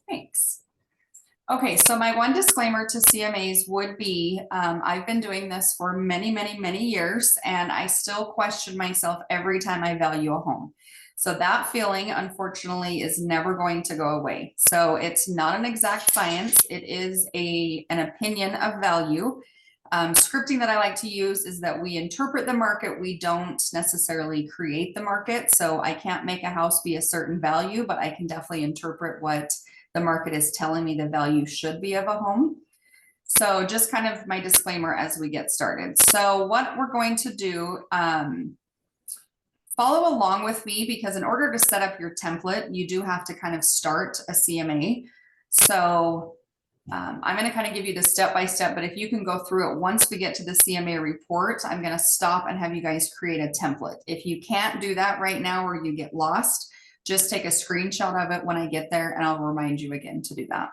Thanks. Okay, so my one disclaimer to CMAs would be, I've been doing this for many, many, many years, and I still question myself every time I value a home. So that feeling, unfortunately, is never going to go away. So it's not an exact science. It is an opinion of value. Scripting that I like to use is that we interpret the market. We don't necessarily create the market. So I can't make a house be a certain value, but I can definitely interpret what the market is telling me the value should be of a home. So just kind of my disclaimer as we get started. So what we're going to do, follow along with me, because in order to set up your template, you do have to kind of start a CMA. So I'm going to kind of give you the step-by-step, but if you can go through it once we get to the CMA report, I'm going to stop and have you guys create a template. If you can't do that right now or you get lost, just take a screenshot of it when I get there and I'll remind you again to do that.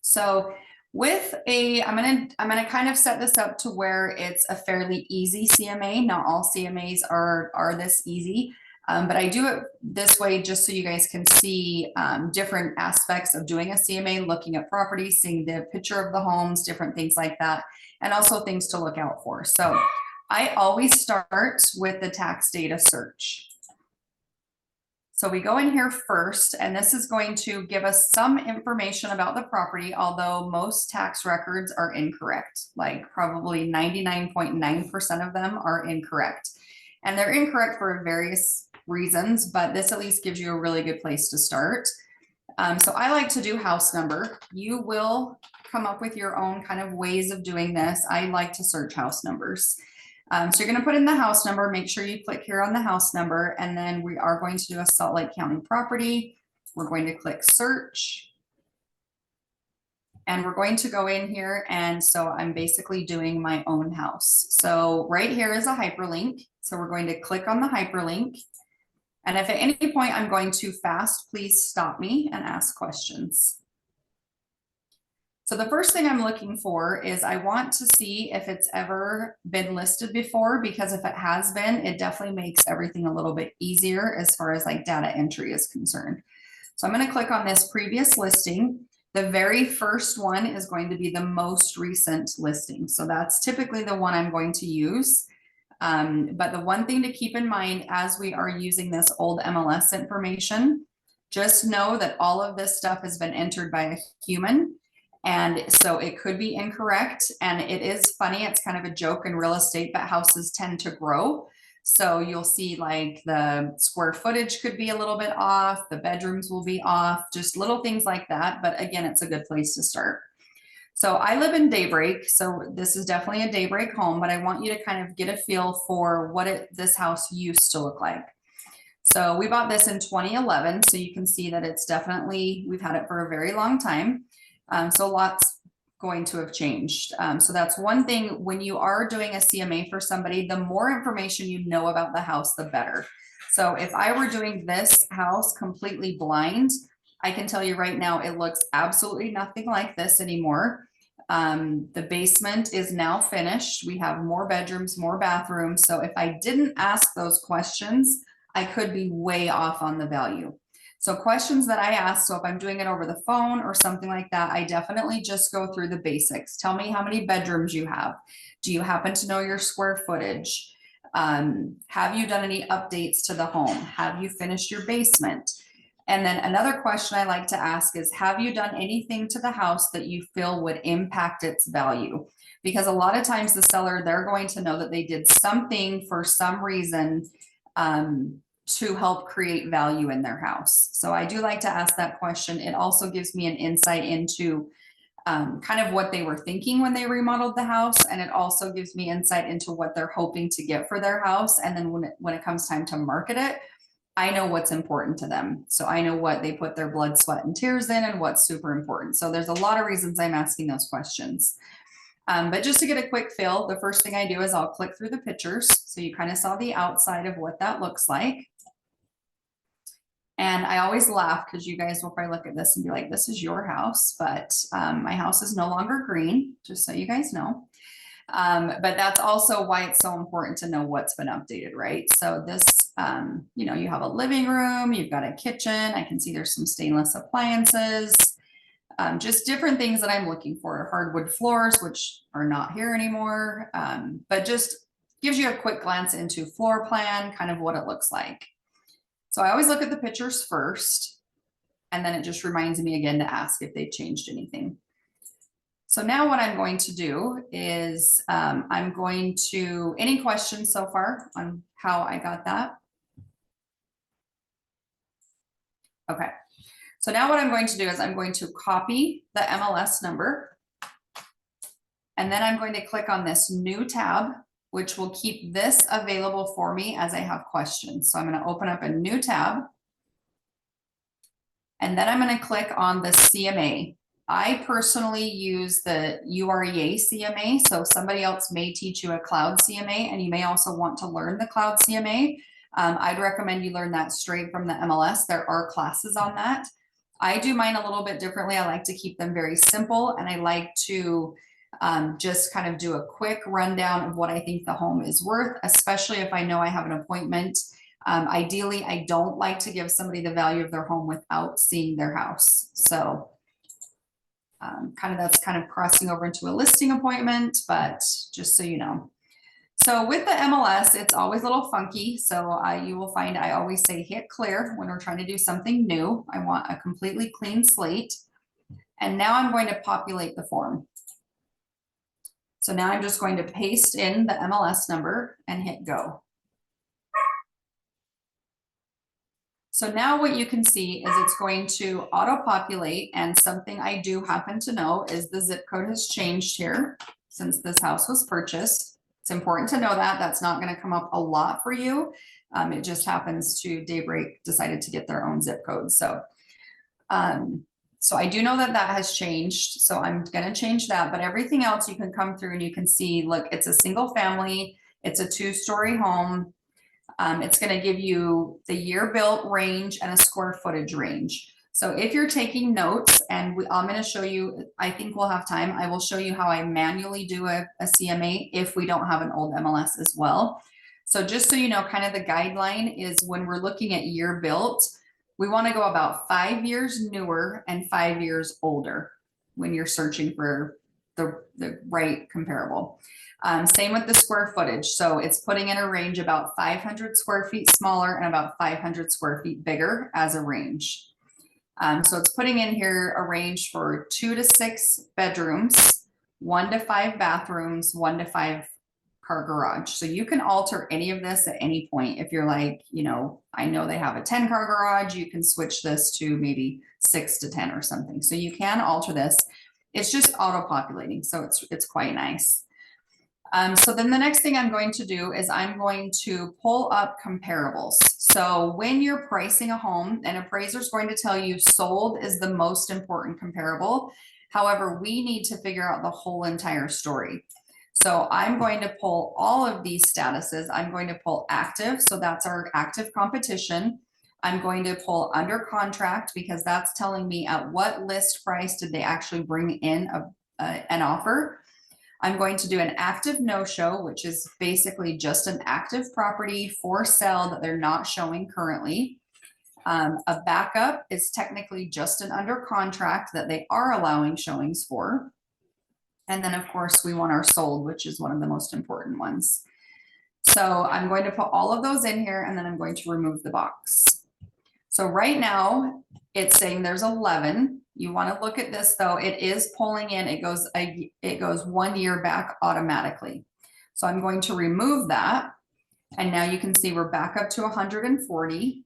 So with I'm gonna kind of set this up to where it's a fairly easy CMA. Not all CMAs are this easy, but I do it this way just so you guys can see different aspects of doing a CMA, looking at properties, seeing the picture of the homes, different things like that, and also things to look out for. So I always start with the tax data search. So we go in here first, and this is going to give us some information about the property, although most tax records are incorrect, like probably 99.9% of them are incorrect. And they're incorrect for various reasons, but this at least gives you a really good place to start. So I like to do house number. You will come up with your own kind of ways of doing this. I like to search house numbers. So you're going to put in the house number, make sure you click here on the house number, and then we are going to do a Salt Lake County property. We're going to click search. And we're going to go in here, and so I'm basically doing my own house. So right here is a hyperlink. So we're going to click on the hyperlink. And if at any point I'm going too fast, please stop me and ask questions. So the first thing I'm looking for is I want to see if it's ever been listed before, because if it has been, it definitely makes everything a little bit easier as far as like data entry is concerned. So I'm going to click on this previous listing. The very first one is going to be the most recent listing. So that's typically the one I'm going to use. But the one thing to keep in mind as we are using this old MLS information, just know that all of this stuff has been entered by a human. And so it could be incorrect. And it is funny, it's kind of a joke in real estate, but houses tend to grow. So you'll see like the square footage could be a little bit off, the bedrooms will be off, just little things like that. But again, it's a good place to start. So I live in Daybreak, so this is definitely a Daybreak home, but I want you to kind of get a feel for what this house used to look like. So we bought this in 2011, so you can see that it's definitely, we've had it for a very long time. So lots going to have changed. So that's one thing when you are doing a CMA for somebody, the more information you know about the house, the better. So if I were doing this house completely blind, I can tell you right now, it looks absolutely nothing like this anymore. The basement is now finished. We have more bedrooms, more bathrooms. So if I didn't ask those questions, I could be way off on the value. So questions that I ask, so if I'm doing it over the phone or something like that, I definitely just go through the basics. Tell me how many bedrooms you have. Do you happen to know your square footage? Have you done any updates to the home? Have you finished your basement? And then another question I like to ask is, have you done anything to the house that you feel would impact its value? Because a lot of times the seller, they're going to know that they did something for some reason to help create value in their house. So I do like to ask that question. It also gives me an insight into kind of what they were thinking when they remodeled the house. And it also gives me insight into what they're hoping to get for their house. And then when it comes time to market it, I know what's important to them. So I know what they put their blood, sweat, and tears in and what's super important. So there's a lot of reasons I'm asking those questions. But just to get a quick feel, the first thing I do is I'll click through the pictures. So you kind of saw the outside of what that looks like. And I always laugh because you guys will probably look at this and be like, this is your house, but my house is no longer green, just so you guys know. But that's also why it's so important to know what's been updated, right? So this you know, you have a living room, you've got a kitchen. I can see there's some stainless appliances, just different things that I'm looking for. Hardwood floors, which are not here anymore, but just gives you a quick glance into floor plan, kind of what it looks like. So I always look at the pictures first, and then it just reminds me again to ask if they've changed anything. So now what I'm going to do is I'm going to, any questions so far on how I got that? Okay. So now what I'm going to do is I'm going to copy the MLS number, and then I'm going to click on this new tab, which will keep this available for me as I have questions. So I'm going to open up a new tab, and then I'm going to click on the CMA. I personally use the UREA CMA, so somebody else may teach you a cloud CMA, and you may also want to learn the cloud CMA. I'd recommend you learn that straight from the MLS. There are classes on that. I do mine a little bit differently. I like to keep them very simple, and I like to just kind of do a quick rundown of what I think the home is worth, especially if I know I have an appointment. Ideally, I don't like to give somebody the value of their home without seeing their house. So that's kind of crossing over into a listing appointment, but just so you know. So with the MLS, it's always a little funky. So you will find I always say hit clear when we're trying to do something new. I want a completely clean slate. And now I'm going to populate the form. So now I'm just going to paste in the MLS number and hit go. So now what you can see is it's going to auto-populate, and something I do happen to know is the zip code has changed here since this house was purchased. It's important to know that. That's not going to come up a lot for you. It just happens to Daybreak decided to get their own zip code. So, so I do know that that has changed. So I'm going to change that, but everything else you can come through and you can see, look, it's a single family. It's a 2-story home. It's going to give you the year built range and a square footage range. So if you're taking notes, and I'm going to show you, I think we'll have time, I will show you how I manually do a CMA if we don't have an old MLS as well. So just so you know, kind of the guideline is when we're looking at year built, we want to go about 5 years newer and 5 years older when you're searching for the right comparable. Same with the square footage. So it's putting in a range about 500 square feet smaller and about 500 square feet bigger as a range. So it's putting in here a range for 2 to 6 bedrooms, 1 to 5 bathrooms, 1 to 5 car garage. So you can alter any of this at any point. If you're like, you know, I know they have a 10 car garage, you can switch this to maybe 6 to 10 or something. So you can alter this. It's just auto-populating, so it's quite nice. So then the next thing I'm going to do is I'm going to pull up comparables. So when you're pricing a home, an appraiser is going to tell you sold is the most important comparable. However, we need to figure out the whole entire story. So I'm going to pull all of these statuses. I'm going to pull active. So that's our active competition. I'm going to pull under contract because that's telling me at what list price did they actually bring in an offer. I'm going to do an active no-show, which is basically just an active property for sale that they're not showing currently. A backup is technically just an under contract that they are allowing showings for. And then of course we want our sold, which is one of the most important ones. So I'm going to put all of those in here, and then I'm going to remove the box. So right now it's saying there's 11. You want to look at this though. It is pulling in, it goes 1 year back automatically. So I'm going to remove that. And now you can see we're back up to 140.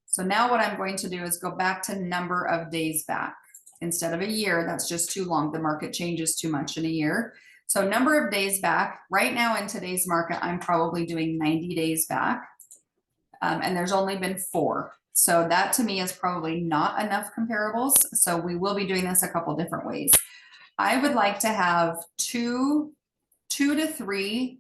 So now what I'm going to do is go back to number of days back. Instead of a year, that's just too long. The market changes too much in a year. So number of days back, right now in today's market, I'm probably doing 90 days back. And there's only been 4. So that to me is probably not enough comparables. So we will be doing this a couple different ways. I would like to have two to 3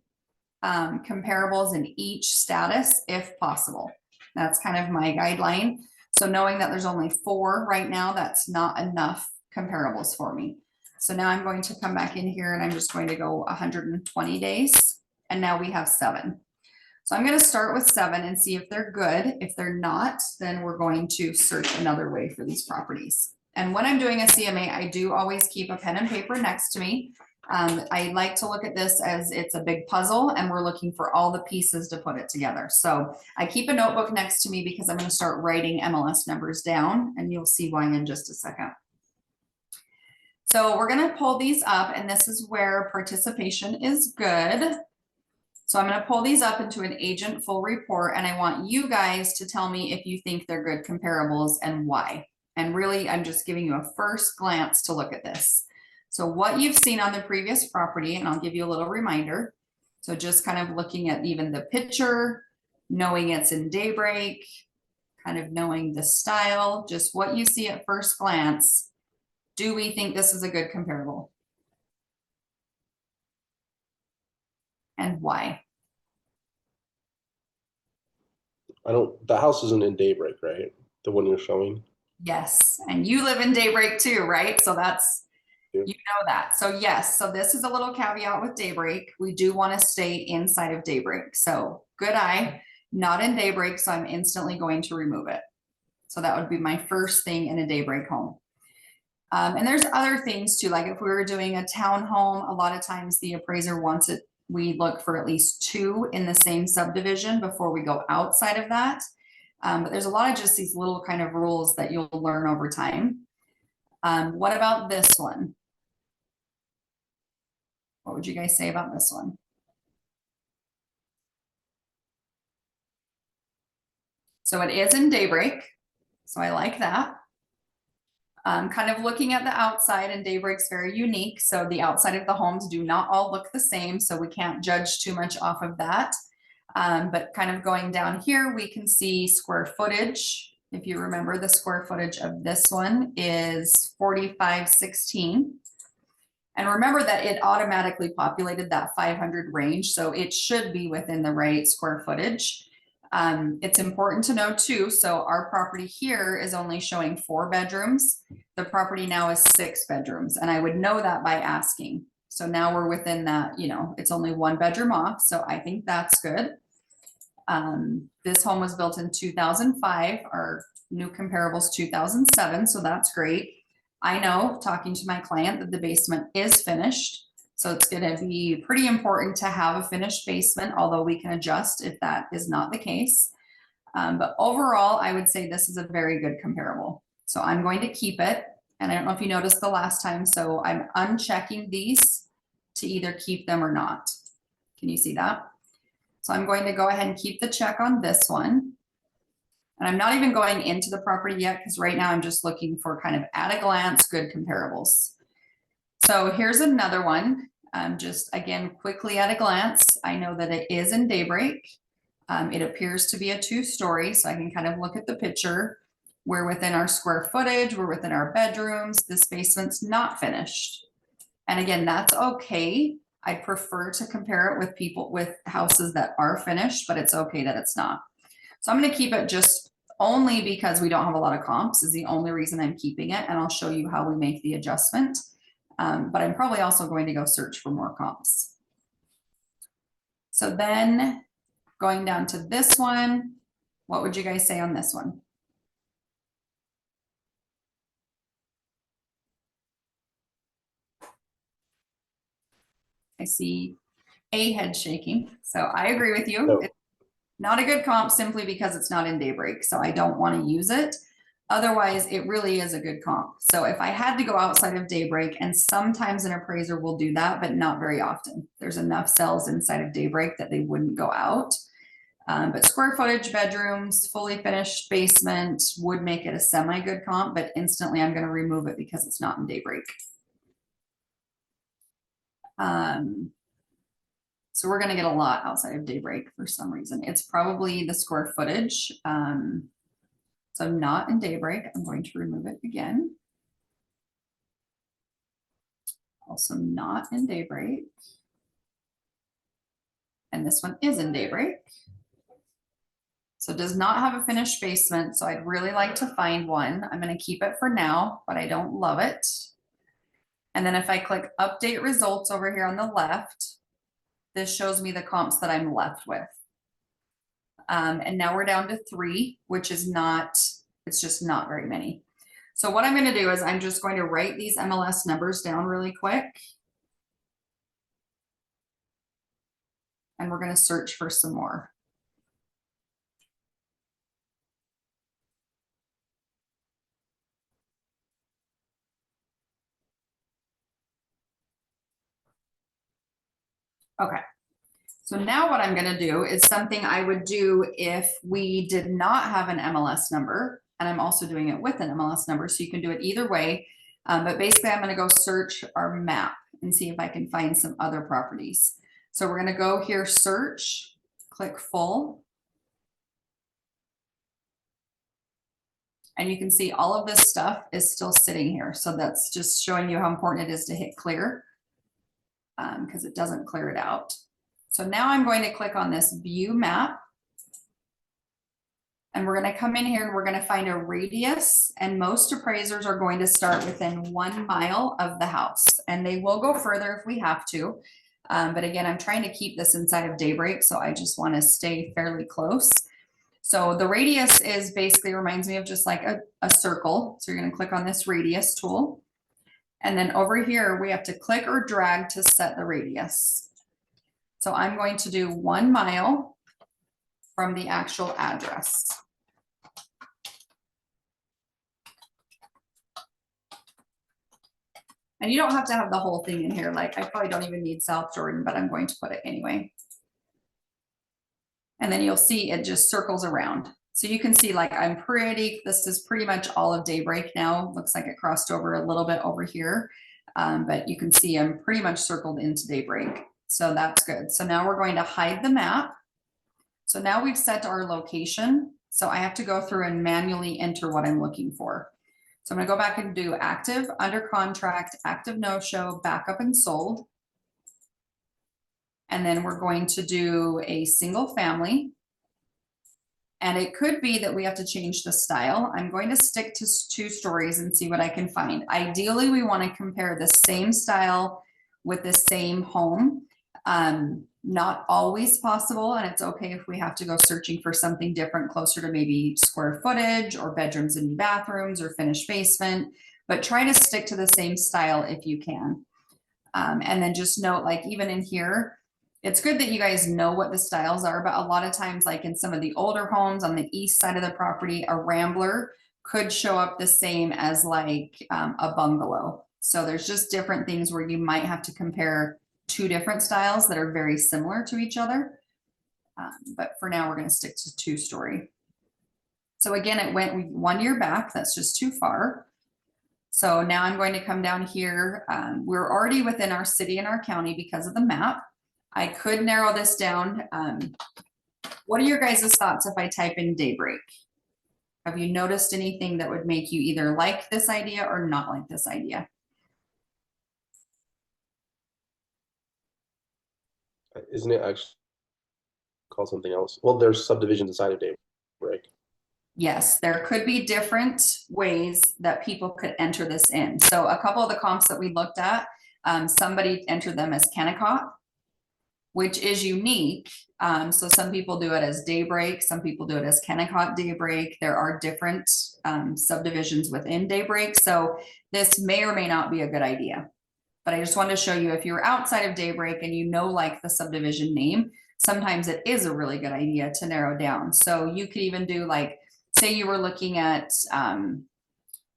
comparables in each status if possible. That's kind of my guideline. So knowing that there's only 4 right now, that's not enough comparables for me. So now I'm going to come back in here and I'm just going to go 120 days. And now we have 7. So I'm going to start with 7 and see if they're good. If they're not, then we're going to search another way for these properties. And when I'm doing a CMA, I do always keep a pen and paper next to me. I like to look at this as it's a big puzzle and we're looking for all the pieces to put it together. So I keep a notebook next to me because I'm going to start writing MLS numbers down, and you'll see why in just a second. So we're going to pull these up, and this is where participation is good. So I'm going to pull these up into an agent full report, and I want you guys to tell me if you think they're good comparables and why. And really, I'm just giving you a first glance to look at this. So what you've seen on the previous property, and I'll give you a little reminder. So just kind of looking at even the picture, knowing it's in Daybreak, kind of knowing the style, just what you see at first glance. Do we think this is a good comparable? And why? The house isn't in Daybreak, right? The one you're showing? Yes, and you live in Daybreak too, right? So that's, Yeah. you know that. So yes, so this is a little caveat with Daybreak. We do want to stay inside of Daybreak. So good eye, not in Daybreak, so I'm instantly going to remove it. So that would be my first thing in a Daybreak home. And there's other things too, like if we were doing a townhome, a lot of times the appraiser wants it, we look for at least 2 in the same subdivision before we go outside of that. But there's a lot of just these little kind of rules that you'll learn over time. What about this one? What would you guys say about this one? So it is in Daybreak, so I like that. Kind of looking at the outside, and Daybreak's very unique. So the outside of the homes do not all look the same, so we can't judge too much off of that. But kind of going down here, we can see square footage. If you remember, the square footage of this one is 4516. And remember that it automatically populated that 500 range, so it should be within the right square footage. It's important to know too, so our property here is only showing 4 bedrooms. The property now is 6 bedrooms, and I would know that by asking. So now we're within that, you know, it's only 1 bedroom off, so I think that's good. This home was built in 2005, our new comparable's 2007, so that's great. I know, talking to my client, that the basement is finished. So it's going to be pretty important to have a finished basement, although we can adjust if that is not the case. But overall, I would say this is a very good comparable. So I'm going to keep it. And I don't know if you noticed the last time, so I'm unchecking these to either keep them or not. Can you see that? So I'm going to go ahead and keep the check on this one. And I'm not even going into the property yet, because right now I'm just looking for kind of at a glance good comparables. So here's another one. Just again, quickly at a glance, I know that it is in Daybreak. It appears to be a 2-story, so I can kind of look at the picture. We're within our square footage, we're within our bedrooms. This basement's not finished. And again, that's okay. I'd prefer to compare it with people with houses that are finished, but it's okay that it's not. So I'm going to keep it just only because we don't have a lot of comps is the only reason I'm keeping it. And I'll show you how we make the adjustment. But I'm probably also going to go search for more comps. So then going down to this one, what would you guys say on this one? I see a head shaking. So I agree with you. No. It's not a good comp simply because it's not in Daybreak. So I don't want to use it. Otherwise, it really is a good comp. So if I had to go outside of Daybreak, and sometimes an appraiser will do that, but not very often. There's enough cells inside of Daybreak that they wouldn't go out. But square footage, bedrooms, fully finished basement would make it a semi-good comp, but instantly I'm going to remove it because it's not in Daybreak. So we're going to get a lot outside of Daybreak for some reason. It's probably the square footage. So not in Daybreak. I'm going to remove it again. Also not in Daybreak. And this one is in Daybreak. So it does not have a finished basement. So I'd really like to find one. I'm going to keep it for now, but I don't love it. And then if I click update results over here on the left, this shows me the comps that I'm left with. And now we're down to 3, which is not, it's just not very many. So what I'm going to do is I'm just going to write these MLS numbers down really quick. And we're going to search for some more. Okay. So now what I'm going to do is something I would do if we did not have an MLS number. And I'm also doing it with an MLS number, so you can do it either way. But basically, I'm going to go search our map and see if I can find some other properties. So we're going to go here, search, click full. And you can see all of this stuff is still sitting here. So that's just showing you how important it is to hit clear, because it doesn't clear it out. So now I'm going to click on this view map. And we're going to come in here and we're going to find a radius, and most appraisers are going to start within 1 mile of the house, and they will go further if we have to. But again, I'm trying to keep this inside of Daybreak, so I just want to stay fairly close. So the radius is basically reminds me of just like a circle. So you're going to click on this radius tool. And then over here, we have to click or drag to set the radius. So I'm going to do 1 mile from the actual address. And you don't have to have the whole thing in here. Like I probably don't even need South Jordan, but I'm going to put it anyway. And then you'll see it just circles around. So you can see like this is pretty much all of Daybreak now. Looks like it crossed over a little bit over here. But you can see I'm pretty much circled into Daybreak. So that's good. So now we're going to hide the map. So now we've set our location. So I have to go through and manually enter what I'm looking for. So I'm going to go back and do active, under contract, active no-show, backup and sold. And then we're going to do a single family. And it could be that we have to change the style. I'm going to stick to 2 stories and see what I can find. Ideally, we want to compare the same style with the same home. Not always possible, and it's okay if we have to go searching for something different, closer to maybe square footage or bedrooms and bathrooms or finished basement, but try to stick to the same style if you can. And then just note, like even in here, it's good that you guys know what the styles are, but a lot of times, like in some of the older homes on the east side of the property, a rambler could show up the same as like a bungalow. So there's just different things where you might have to compare 2 different styles that are very similar to each other. But for now, we're going to stick to 2-story. So again, it went 1 year back. That's just too far. So now I'm going to come down here. We're already within our city and our county because of the map. I could narrow this down. What are your guys' thoughts if I type in Daybreak? Have you noticed anything that would make you either like this idea or not like this idea? Isn't it actually called something else? Well, there's subdivisions inside of Daybreak. Yes, there could be different ways that people could enter this in. So a couple of the comps that we looked at, somebody entered them as Kennecott, which is unique. So some people do it as Daybreak, some people do it as Kennecott Daybreak. There are different subdivisions within Daybreak. So this may or may not be a good idea. But I just wanted to show you, if you're outside of Daybreak and you know like the subdivision name, sometimes it is a really good idea to narrow down. So you could even do like, say you were looking at, I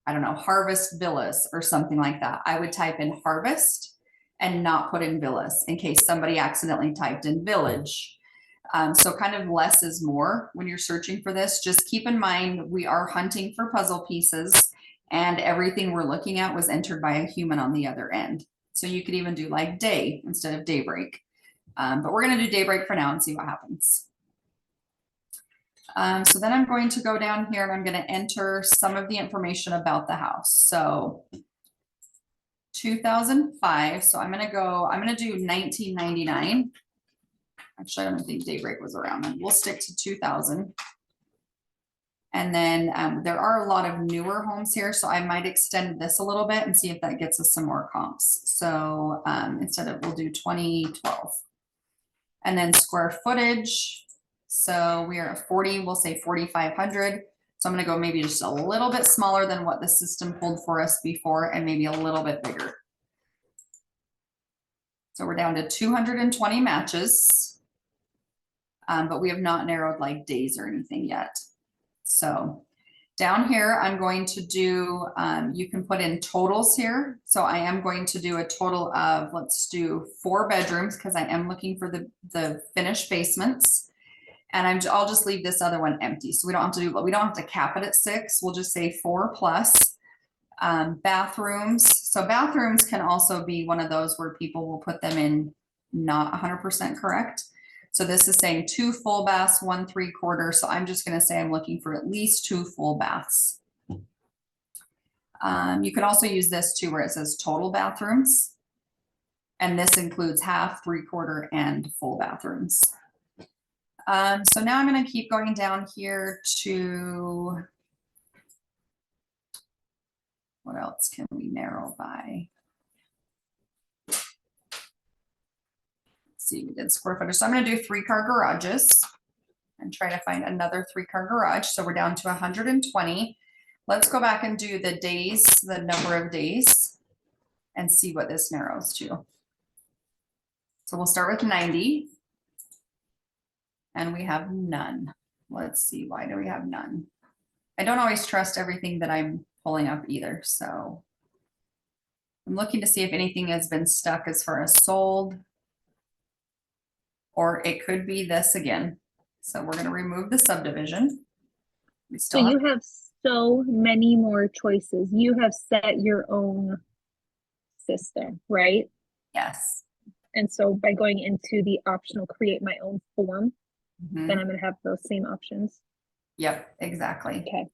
don't know, Harvest Villas or something like that. I would type in Harvest and not put in Villas in case somebody accidentally typed in Village. So kind of less is more when you're searching for this. Just keep in mind, we are hunting for puzzle pieces, and everything we're looking at was entered by a human on the other end. So you could even do like day instead of Daybreak. But we're going to do Daybreak for now and see what happens. So then I'm going to go down here and I'm going to enter some of the information about the house. So 2005. So I'm going to do 1999. Actually, I don't think Daybreak was around then. We'll stick to 2000. And then there are a lot of newer homes here, so I might extend this a little bit and see if that gets us some more comps. So we'll do 2012. And then square footage. So we are at 40, we'll say 4,500. So I'm gonna go maybe just a little bit smaller than what the system pulled for us before and maybe a little bit bigger. So we're down to 220 matches. But we have not narrowed like days or anything yet. So down here, I'm going to do, you can put in totals here. So I am going to do a total of, let's do 4 bedrooms because I am looking for the finished basements. And I'll just leave this other one empty. So we don't have to do, we don't have to cap it at 6. We'll just say 4 plus. Bathrooms. So bathrooms can also be one of those where people will put them in not 100% correct. So this is saying 2 full baths, 1 3/4. So I'm just going to say I'm looking for at least 2 full baths. You can also use this too, where it says total bathrooms. And this includes half, 3/4, and full bathrooms. So now I'm going to keep going down here to, what else can we narrow by? See, we did square footage. So I'm going to do 3-car garages and try to find another 3-car garage. So we're down to 120. Let's go back and do the days, the number of days, and see what this narrows to. So we'll start with 90. And we have none. Let's see, why do we have none? I don't always trust everything that I'm pulling up either. So I'm looking to see if anything has been stuck as far as sold. Or it could be this again. So we're going to remove the subdivision. We still So you have so many more choices. You have set your own system, right? Yes. And so by going into the optional create my own form, Mhm. then I'm going to have those same options. Yep, exactly. Okay.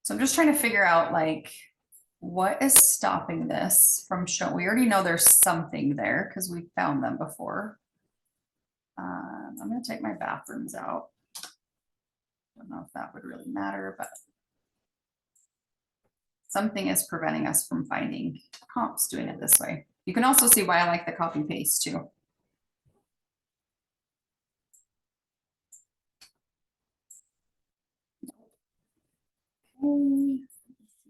So I'm just trying to figure out like, what is stopping this from showing? We already know there's something there because we found them before. I'm going to take my bathrooms out. Don't know if that would really matter, but something is preventing us from finding comps doing it this way. You can also see why I like the copy paste too. Okay.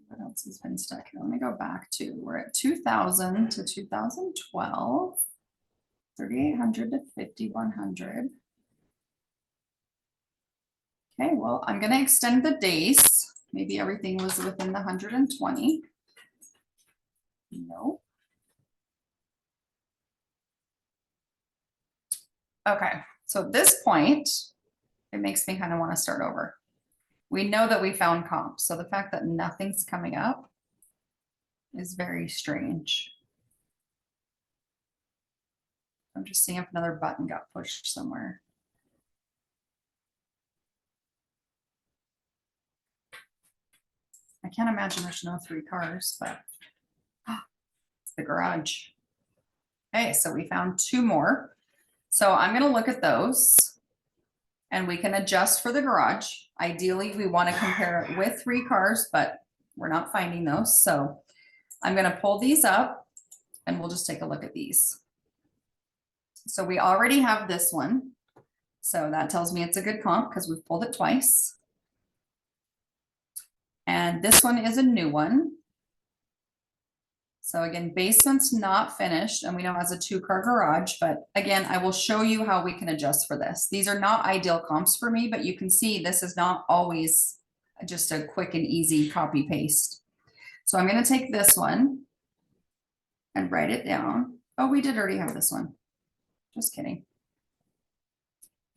What else has been stuck here? Let me go back to, we're at 2000 to 2012, 3,800 to 5,100. Okay, well, I'm going to extend the days. Maybe everything was within the 120. No. Okay, so at this point, it makes me kind of want to start over. We know that we found comps, so the fact that nothing's coming up is very strange. I'm just seeing if another button got pushed somewhere. I can't imagine there's no 3 cars, but it's the garage. Okay, so we found 2 more. So I'm going to look at those and we can adjust for the garage. Ideally, we want to compare it with 3 cars, but we're not finding those. So I'm going to pull these up and we'll just take a look at these. So we already have this one. So that tells me it's a good comp because we've pulled it twice. And this one is a new one. So again, basement's not finished and we know it has a 2-car garage, but again, I will show you how we can adjust for this. These are not ideal comps for me, but you can see this is not always just a quick and easy copy paste. So I'm going to take this one and write it down. Oh, we did already have this one. Just kidding.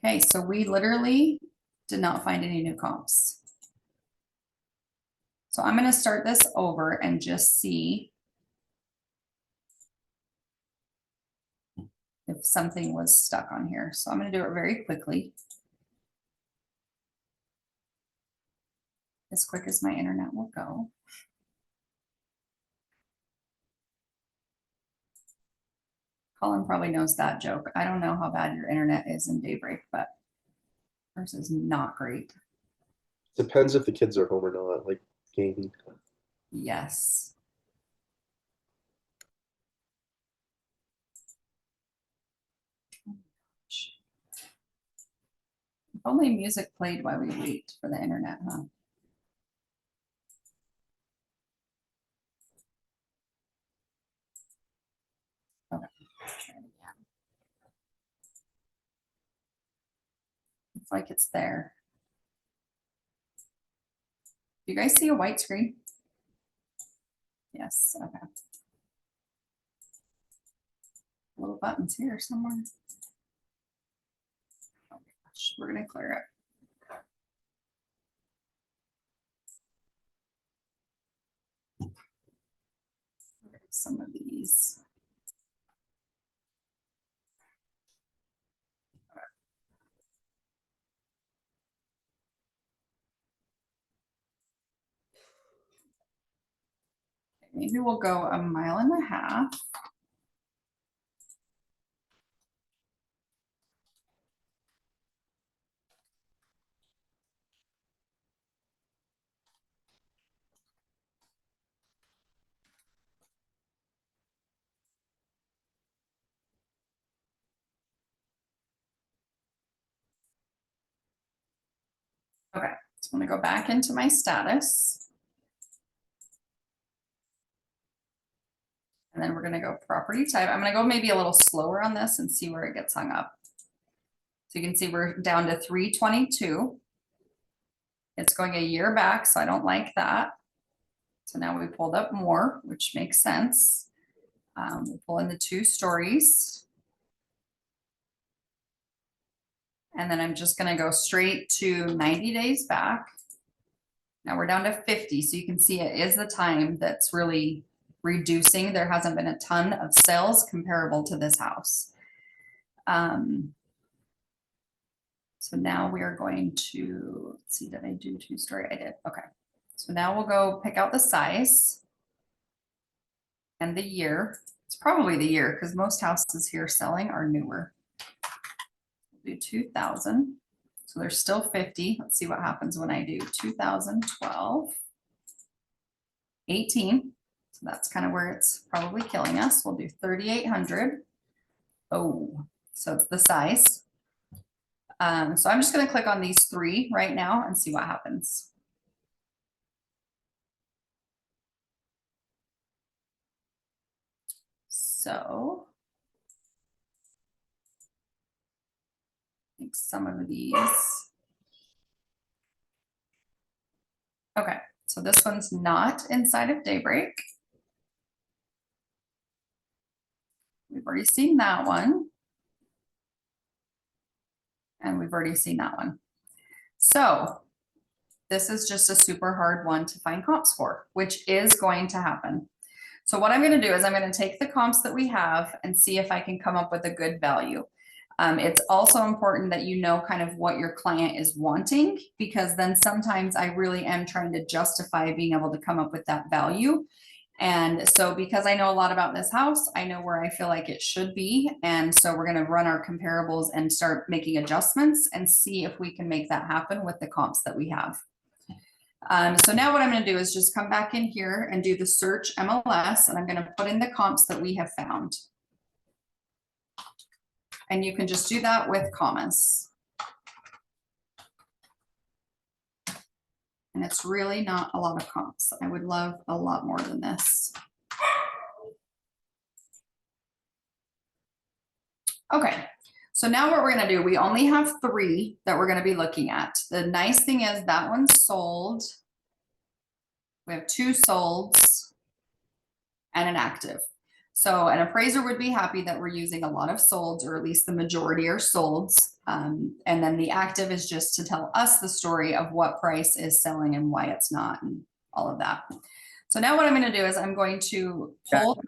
Okay, so we literally did not find any new comps. So I'm going to start this over and just see if something was stuck on here. So I'm going to do it very quickly. As quick as my internet will go. Colin probably knows that joke. I don't know how bad your internet is in Daybreak, but ours is not great. Depends if the kids are home or not, like gaming. Yes. Only music played while we wait for the internet, huh? Okay. It's like it's there. Do you guys see a white screen? Yes, okay. Little buttons here somewhere. Oh gosh, we're gonna clear it. Some of these. Maybe we'll go 1.5 miles. Okay, so I'm gonna go back into my status. And then we're gonna go property type. I'm gonna go maybe a little slower on this and see where it gets hung up. So you can see we're down to 322. It's going a year back, so I don't like that. So now we pulled up more, which makes sense. We'll pull in the 2 stories. And then I'm just gonna go straight to 90 days back. Now we're down to 50, so you can see it is the time that's really reducing. There hasn't been a ton of sales comparable to this house. So now we are going to, let's see, did I do 2-story? I did, okay. So now we'll go pick out the size and the year. It's probably the year because most houses here selling are newer. We'll do 2000. So there's still 50. Let's see what happens when I do 2012, 18. So that's kind of where it's probably killing us. We'll do 3,800. Oh, so it's the size. So I'm just going to click on these 3 right now and see what happens. So I think some of these. Okay, so this one's not inside of Daybreak. We've already seen that one. And we've already seen that one. So this is just a super hard one to find comps for, which is going to happen. So what I'm going to do is I'm going to take the comps that we have and see if I can come up with a good value. It's also important that you know kind of what your client is wanting, because then sometimes I really am trying to justify being able to come up with that value. And so because I know a lot about this house, I know where I feel like it should be. And so we're going to run our comparables and start making adjustments and see if we can make that happen with the comps that we have. So now what I'm going to do is just come back in here and do the search MLS, and I'm going to put in the comps that we have found. And you can just do that with commas. And it's really not a lot of comps. I would love a lot more than this. Okay, so now what we're going to do, we only have 3 that we're going to be looking at. The nice thing is that one's sold. We have 2 solds and an active. So an appraiser would be happy that we're using a lot of solds, or at least the majority are solds. And then the active is just to tell us the story of what price is selling and why it's not, and all of that. So now what I'm going to do is I'm going to pull.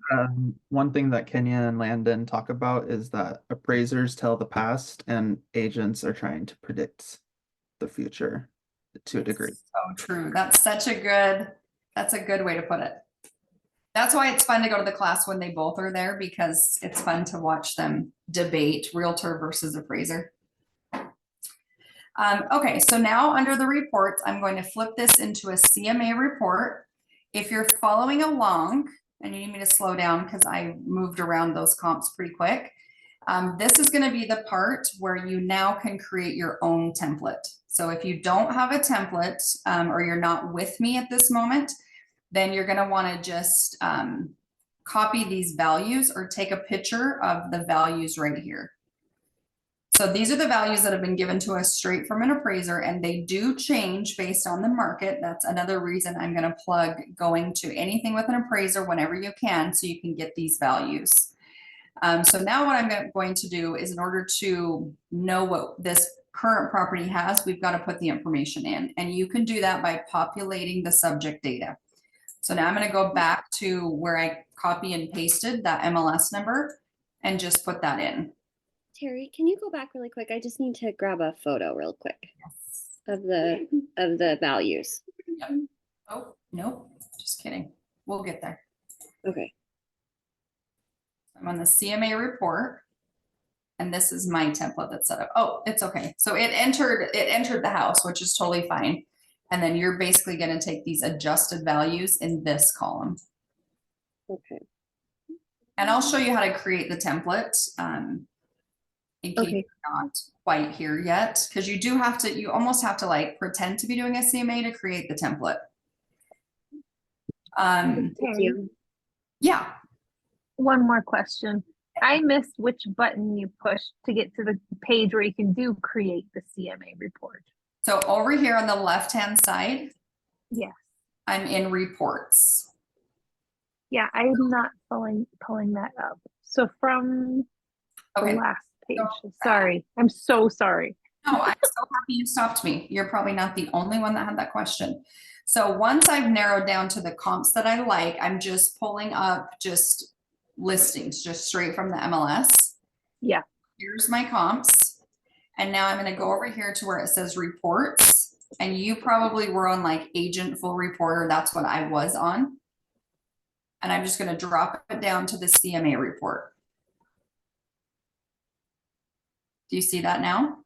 One thing that Kenya and Landon talk about is that appraisers tell the past and agents are trying to predict the future to a degree. So true. That's a good way to put it. That's why it's fun to go to the class when they both are there, because it's fun to watch them debate realtor versus appraiser. Okay, so now under the reports, I'm going to flip this into a CMA report. If you're following along, and you need me to slow down because I moved around those comps pretty quick. This is going to be the part where you now can create your own template. So if you don't have a template or you're not with me at this moment, then you're going to want to just copy these values or take a picture of the values right here. So these are the values that have been given to us straight from an appraiser, and they do change based on the market. That's another reason I'm going to plug going to anything with an appraiser whenever you can, so you can get these values. So now what I'm going to do is, in order to know what this current property has, we've got to put the information in, and you can do that by populating the subject data. So now I'm going to go back to where I copy and pasted that MLS number and just put that in. Terry, can you go back really quick? I just need to grab a photo real quick of the values. Yep. Oh, no, just kidding. We'll get there. Okay. I'm on the CMA report, and this is my template that's set up. Oh, it's okay. So it entered the house, which is totally fine. And then you're basically going to take these adjusted values in this column. Okay. And I'll show you how to create the template in case you're not quite here yet, because you almost have to like pretend to be doing a CMA to create the template. Thank you. Yeah. One more question. I missed which button you pushed to get to the page where you can do create the CMA report. So over here on the left-hand side, Yes. I'm in reports. Yeah, I'm not pulling that up. So from Okay. the last page. So Sorry. I'm so sorry. No, I'm so happy you stopped me. You're probably not the only one that had that question. So once I've narrowed down to the comps that I like, I'm just pulling up just listings, just straight from the MLS. Yeah. Here's my comps. And now I'm going to go over here to where it says reports. And you probably were on like agent full reporter. That's what I was on. And I'm just going to drop it down to the CMA report. Do you see that now?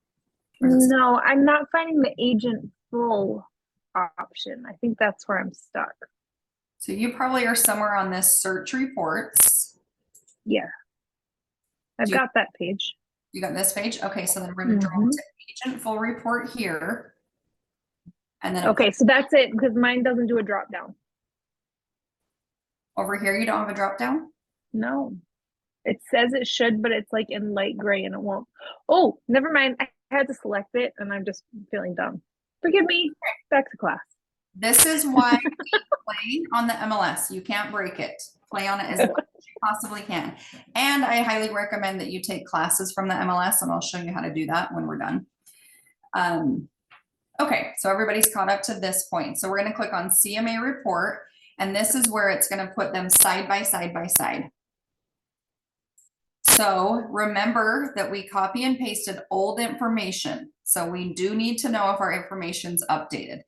No, I'm not finding the agent full option. I think that's where I'm stuck. So you probably are somewhere on this search reports. Yeah. I've got that page. You got this page? Okay, so then we're going to drop to agent full report here. And then Okay, so that's it, because mine doesn't do a drop down. over here, you don't have a drop down? No. It says it should, but it's like in light gray and it won't. Oh, never mind. I had to select it and I'm just feeling dumb. Forgive me. Back to class. This is why we play on the MLS. You can't break it. Play on it as much as you possibly can. And I highly recommend that you take classes from the MLS, and I'll show you how to do that when we're done. Okay, so everybody's caught up to this point. So we're going to click on CMA report, and this is where it's going to put them side by side by side. So remember that we copy and pasted old information. So we do need to know if our information's updated,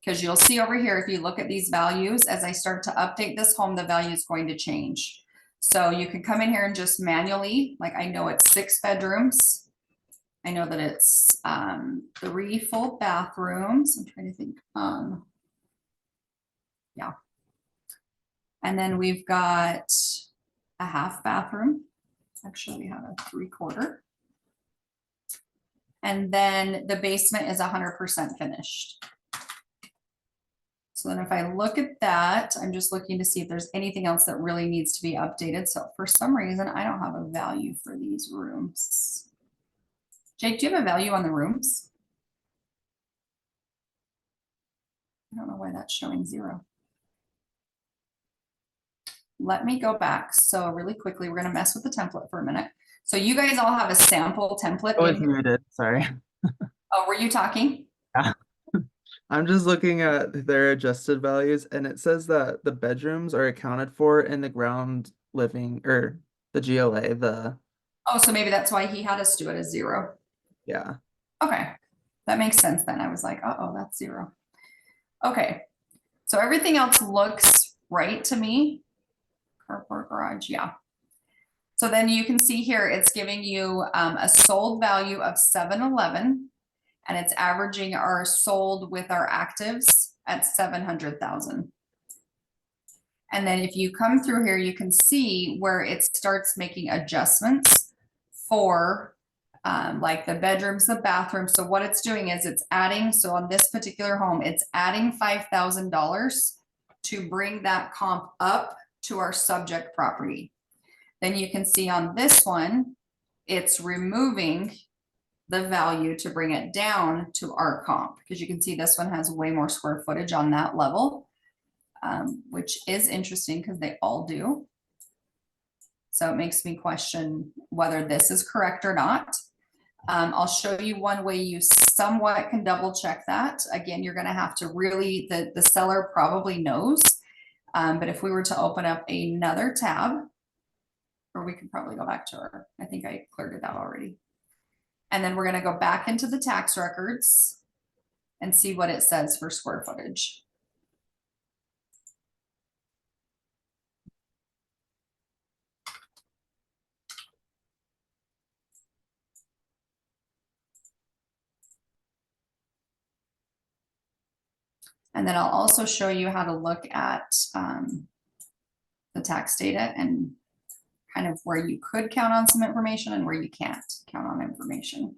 because you'll see over here, if you look at these values, as I start to update this home, the value is going to change. So you can come in here and just manually, like I know it's 6 bedrooms. I know that it's 3 full bathrooms. I'm trying to think. Yeah. And then we've got a half bathroom. Actually, we have a 3/4. And then the basement is 100% finished. So then if I look at that, I'm just looking to see if there's anything else that really needs to be updated. So for some reason, I don't have a value for these rooms. Jake, do you have a value on the rooms? I don't know why that's showing 0. Let me go back. So really quickly, we're going to mess with the template for a minute. So you guys all have a sample template. I was muted, sorry. Oh, were you talking? Yeah. I'm just looking at their adjusted values, and it says that the bedrooms are accounted for in the ground living, or the GLA, Oh, so maybe that's why he had us do it as 0. yeah. Okay, that makes sense then. I was like, uh-oh, that's 0. Okay, so everything else looks right to me. Carport, garage, yeah. So then you can see here, it's giving you a sold value of 711, and it's averaging our sold with our actives at 700,000. And then if you come through here, you can see where it starts making adjustments for like the bedrooms, the bathrooms. So what it's doing is it's adding, so on this particular home, it's adding $5,000 to bring that comp up to our subject property. Then you can see on this one, it's removing the value to bring it down to our comp, because you can see this one has way more square footage on that level, which is interesting because they all do. So it makes me question whether this is correct or not. I'll show you one way you somewhat can double check that. Again, you're going to have to really, the seller probably knows. But if we were to open up another tab, or we could probably go back to her. I think I cleared it out already. And then we're going to go back into the tax records and see what it says for square footage. And then I'll also show you how to look at the tax data and kind of where you could count on some information and where you can't count on information.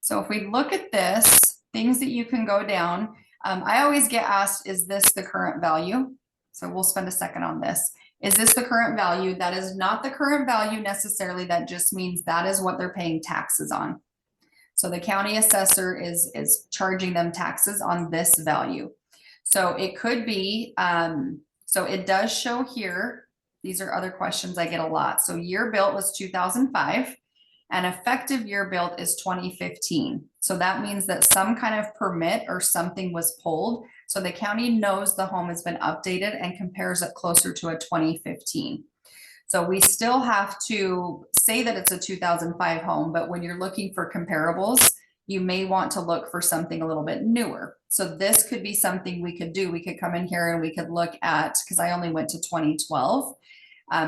So if we look at this, things that you can go down, I always get asked, is this the current value? So we'll spend a second on this. Is this the current value? That is not the current value necessarily. That just means that is what they're paying taxes on. So the county assessor is charging them taxes on this value. So it could be, so it does show here, these are other questions I get a lot. So year built was 2005 and effective year built is 2015. So that means that some kind of permit or something was pulled. So the county knows the home has been updated and compares it closer to a 2015. So we still have to say that it's a 2005 home, but when you're looking for comparables, you may want to look for something a little bit newer. So this could be something we could do. We could come in here and we could look at, because I only went to 2012,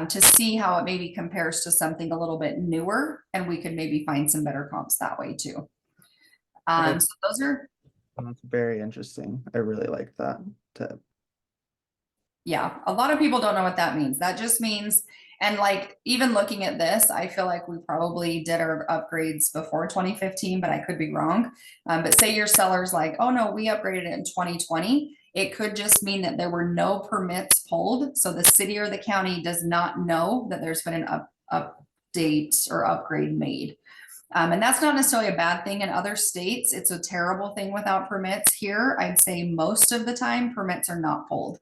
to see how it maybe compares to something a little bit newer, and we could maybe find some better comps that way too. So those are, That's very interesting. I really like that tip. yeah, a lot of people don't know what that means. That just means, and like even looking at this, I feel like we probably did our upgrades before 2015, but I could be wrong. But say your seller's like, oh no, we upgraded it in 2020. It could just mean that there were no permits pulled. So the city or the county does not know that there's been an update or upgrade made. And that's not necessarily a bad thing. In other states, it's a terrible thing without permits. Here, I'd say most of the time permits are not pulled.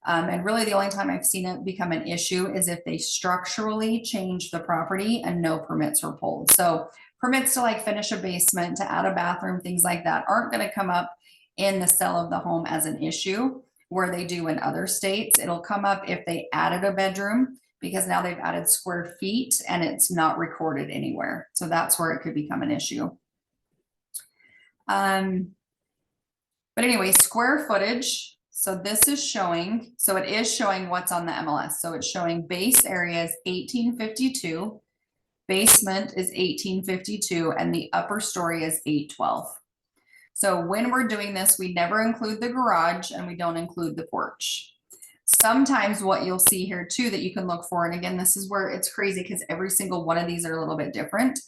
And really the only time I've seen it become an issue is if they structurally change the property and no permits are pulled. So permits to like finish a basement, to add a bathroom, things like that aren't going to come up in the sale of the home as an issue where they do in other states. It'll come up if they added a bedroom, because now they've added square feet and it's not recorded anywhere. So that's where it could become an issue. But anyway, square footage. So this is showing, so it is showing what's on the MLS. So it's showing base area is 1852, basement is 1852, and the upper story is 812. So when we're doing this, we never include the garage and we don't include the porch. Sometimes what you'll see here too that you can look for, and again, this is where it's crazy because every single one of these are a little bit different.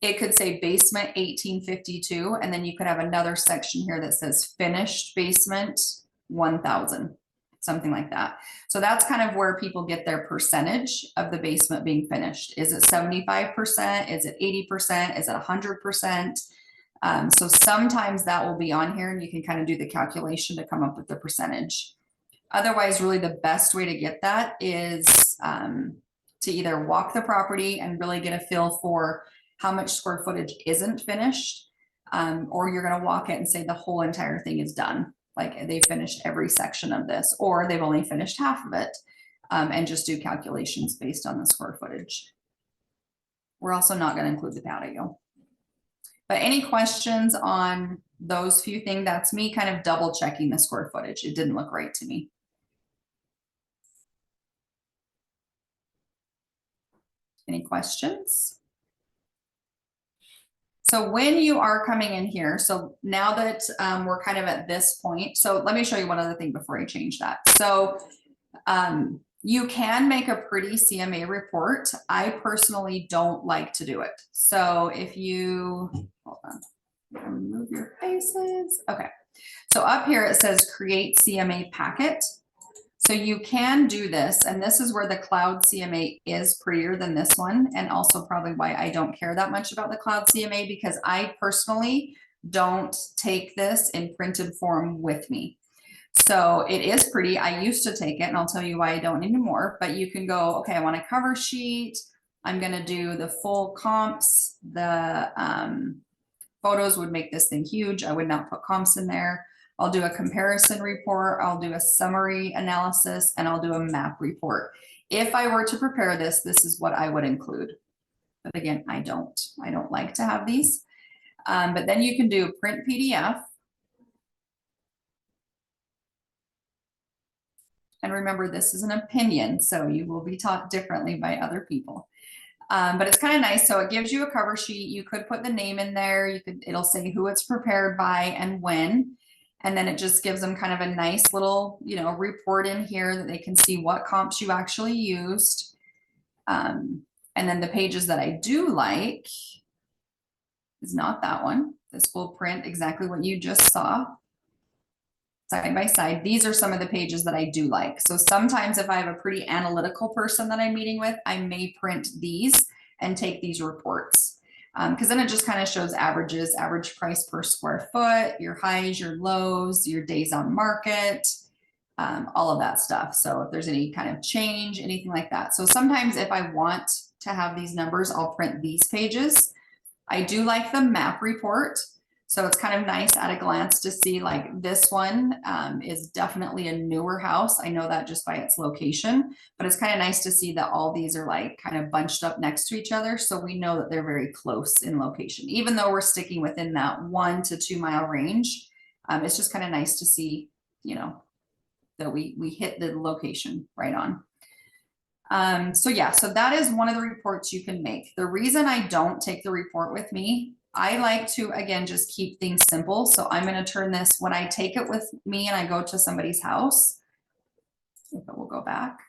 It could say basement 1852, and then you could have another section here that says finished basement 1000, something like that. So that's kind of where people get their percentage of the basement being finished. Is it 75%? Is it 80%? Is it 100%? So sometimes that will be on here and you can kind of do the calculation to come up with the percentage. Otherwise, really the best way to get that is to either walk the property and really get a feel for how much square footage isn't finished, or you're going to walk it and say the whole entire thing is done. Like they finished every section of this, or they've only finished half of it, and just do calculations based on the square footage. We're also not going to include the patio. But any questions on those few things? That's me kind of double checking the square footage. It didn't look right to me. Any questions? So when you are coming in here, so now that we're kind of at this point, so let me show you one other thing before I change that. So you can make a pretty CMA report. I personally don't like to do it. So if you, hold on, remove your faces. Okay. So up here it says create CMA packet. So you can do this, and this is where the cloud CMA is prettier than this one, and also probably why I don't care that much about the cloud CMA, because I personally don't take this in printed form with me. So it is pretty. I used to take it, and I'll tell you why I don't anymore, but you can go, okay, I want a cover sheet. I'm going to do the full comps. The photos would make this thing huge. I would not put comps in there. I'll do a comparison report. I'll do a summary analysis, and I'll do a map report. If I were to prepare this, this is what I would include. But again, I don't like to have these. But then you can do print PDF. And remember, this is an opinion, so you will be taught differently by other people. But it's kind of nice. So it gives you a cover sheet. You could put the name in there. It'll say who it's prepared by and when. And then it just gives them kind of a nice little, report in here that they can see what comps you actually used. And then the pages that I do like is not that one. This will print exactly what you just saw. Side by side. These are some of the pages that I do like. So sometimes if I have a pretty analytical person that I'm meeting with, I may print these and take these reports. Because then it just kind of shows averages, average price per square foot, your highs, your lows, your days on market, all of that stuff. So if there's any kind of change, anything like that. So sometimes if I want to have these numbers, I'll print these pages. I do like the map report. So it's kind of nice at a glance to see, like, this one is definitely a newer house. I know that just by its location, but it's kind of nice to see that all these are like kind of bunched up next to each other. So we know that they're very close in location, even though we're sticking within that 1 to 2 mile range. It's just kind of nice to see, that we hit the location right on. So yeah, so that is one of the reports you can make. The reason I don't take the report with me, I like to, again, just keep things simple. So I'm going to turn this, when I take it with me and I go to somebody's house, if it will go back.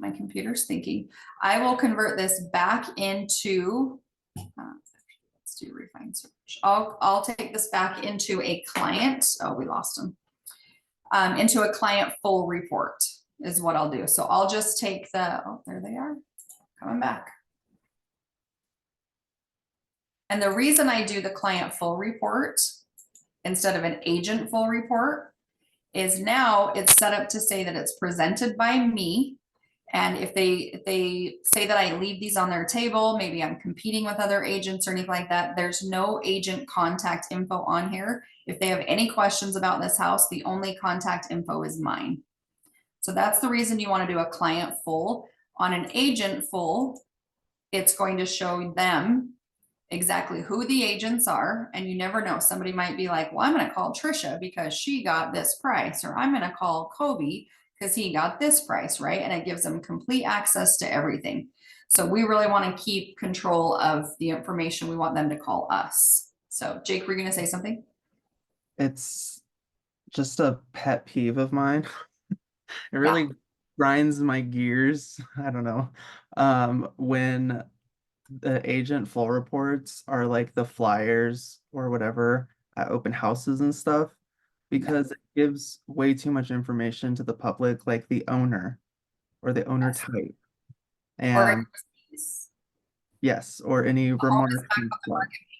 My computer's thinking. I will convert this back into, let's do refine search. I'll take this back into a client. Oh, we lost them. Into a client full report is what I'll do. So I'll just take oh, there they are, coming back. And the reason I do the client full report instead of an agent full report is now it's set up to say that it's presented by me. And if they say that I leave these on their table, maybe I'm competing with other agents or anything like that, there's no agent contact info on here. If they have any questions about this house, the only contact info is mine. So that's the reason you want to do a client full. On an agent full, it's going to show them exactly who the agents are. And you never know, somebody might be like, well, I'm going to call Trisha because she got this price, or I'm going to call Kobe because he got this price, right? And it gives them complete access to everything. So we really want to keep control of the information. We want them to call us. So Jake, we're going to say something? It's just a pet peeve of mine. It really grinds my gears. I don't know. When the agent full reports are like the flyers or whatever at open houses and stuff, because it gives way too much information to the public, like the owner or the owner type. And yes, or any remarks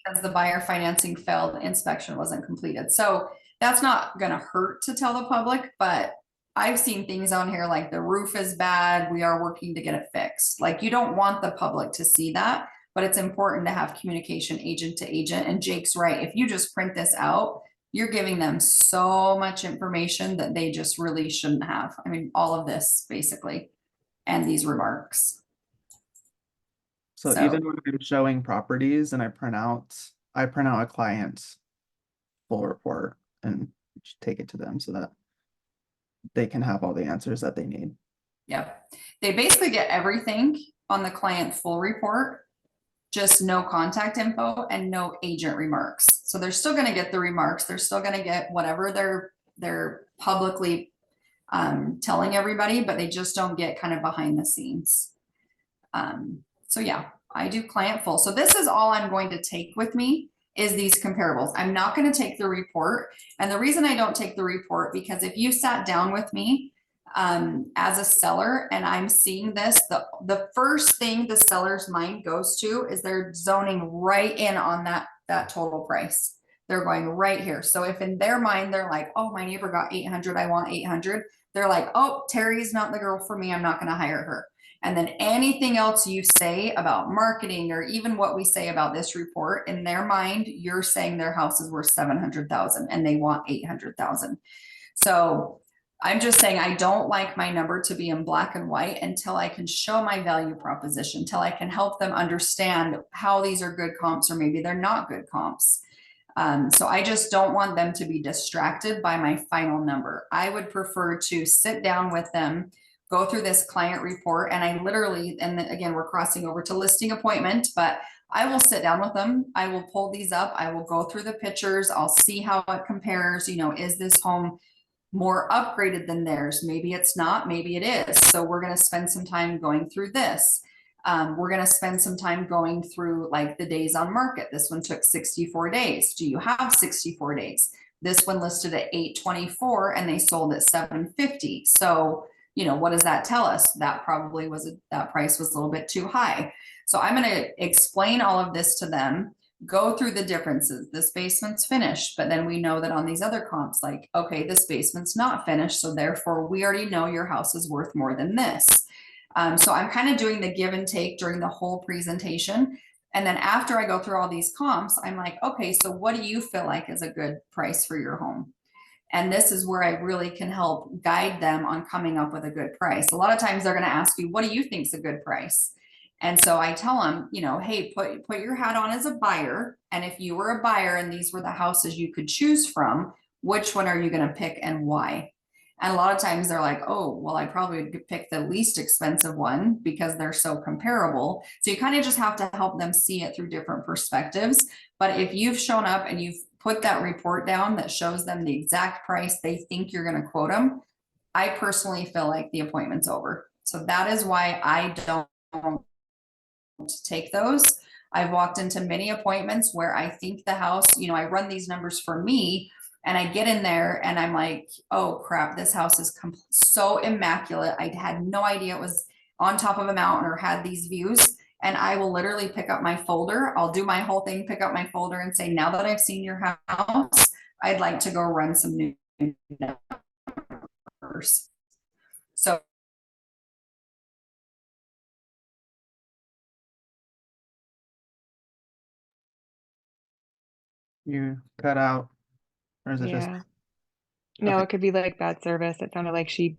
because the buyer financing failed, inspection wasn't completed. So that's not going to hurt to tell the public, but I've seen things on here like the roof is bad, we are working to get it fixed. Like, you don't want the public to see that, but it's important to have communication agent to agent. And Jake's right. If you just print this out, you're giving them so much information that they just really shouldn't have. I mean, all of this basically, and these remarks. So even when I'm showing properties and I print out a client's full report and take it to them so that they can have all the answers that they need. Yep. They basically get everything on the client full report, just no contact info and no agent remarks. So they're still going to get the remarks. They're still going to get whatever they're publicly telling everybody, but they just don't get kind of behind the scenes. So yeah, I do client full. So this is all I'm going to take with me is these comparables. I'm not going to take the report. And the reason I don't take the report, because if you sat down with me as a seller and I'm seeing this, the first thing the seller's mind goes to is they're zoning right in on that total price. They're going right here. So if in their mind, they're like, oh, my neighbor got 800, I want 800. They're like, oh, Terry's not the girl for me. I'm not going to hire her. And then anything else you say about marketing or even what we say about this report, in their mind, you're saying their house is worth 700,000 and they want 800,000. So I'm just saying, I don't like my number to be in black and white until I can show my value proposition, until I can help them understand how these are good comps or maybe they're not good comps. So I just don't want them to be distracted by my final number. I would prefer to sit down with them, go through this client report, and I literally, and then again, we're crossing over to listing appointment, but I will sit down with them. I will pull these up. I will go through the pictures. I'll see how it compares. You know, is this home more upgraded than theirs? Maybe it's not, maybe it is. So we're going to spend some time going through this. We're going to spend some time going through like the days on market. This one took 64 days. Do you have 64 days? This one listed at 824 and they sold at 750. So, you know, what does that tell us? That probably was, that price was a little bit too high. So I'm going to explain all of this to them, go through the differences. This basement's finished, but then we know that on these other comps, like, okay, this basement's not finished. So therefore we already know your house is worth more than this. So I'm kind of doing the give and take during the whole presentation. And then after I go through all these comps, I'm like, okay, so what do you feel like is a good price for your home? And this is where I really can help guide them on coming up with a good price. A lot of times they're going to ask me, what do you think is a good price? And so I tell them, you know, hey, put your hat on as a buyer. And if you were a buyer and these were the houses you could choose from, which one are you going to pick and why? And a lot of times they're like, oh, well, I probably would pick the least expensive one because they're so comparable. So you kind of just have to help them see it through different perspectives. But if you've shown up and you've put that report down that shows them the exact price they think you're going to quote them, I personally feel like the appointment's over. So that is why I don't take those. I've walked into many appointments where I think the house, you know, I run these numbers for me and I get in there and I'm like, oh crap, this house is so immaculate. I had no idea it was on top of a mountain or had these views. And I will literally pick up my folder. I'll do my whole thing, pick up my folder and say, now that I've seen your house, I'd like to go run some new numbers. So You cut out, or is it just Yeah. No, okay? it could be like bad service. It sounded like she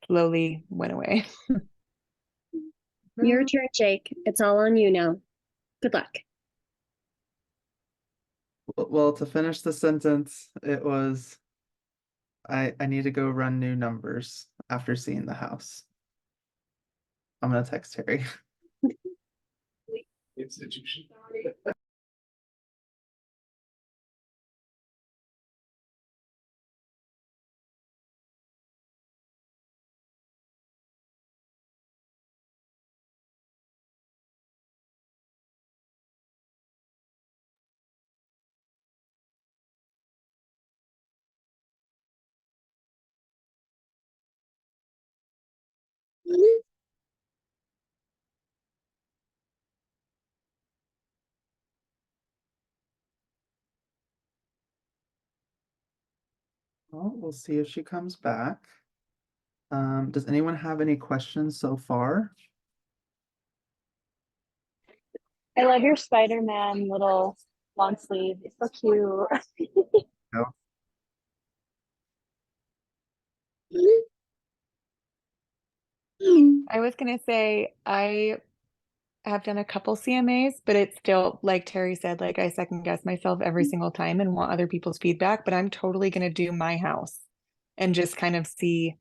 slowly went away. Your turn, Jake. It's all on you now. Good luck. Well, to finish the sentence, it was I need to go run new numbers after seeing the house. I'm gonna text Terry. Institution. Well, we'll see if she comes back. Does anyone have any questions so far? I love your Spider-Man little long sleeve. It's so cute. No. I was gonna say I have done a couple CMAs, but it's still, like Terry said, like I second guess myself every single time and want other people's feedback, but I'm totally gonna do my house and just kind of see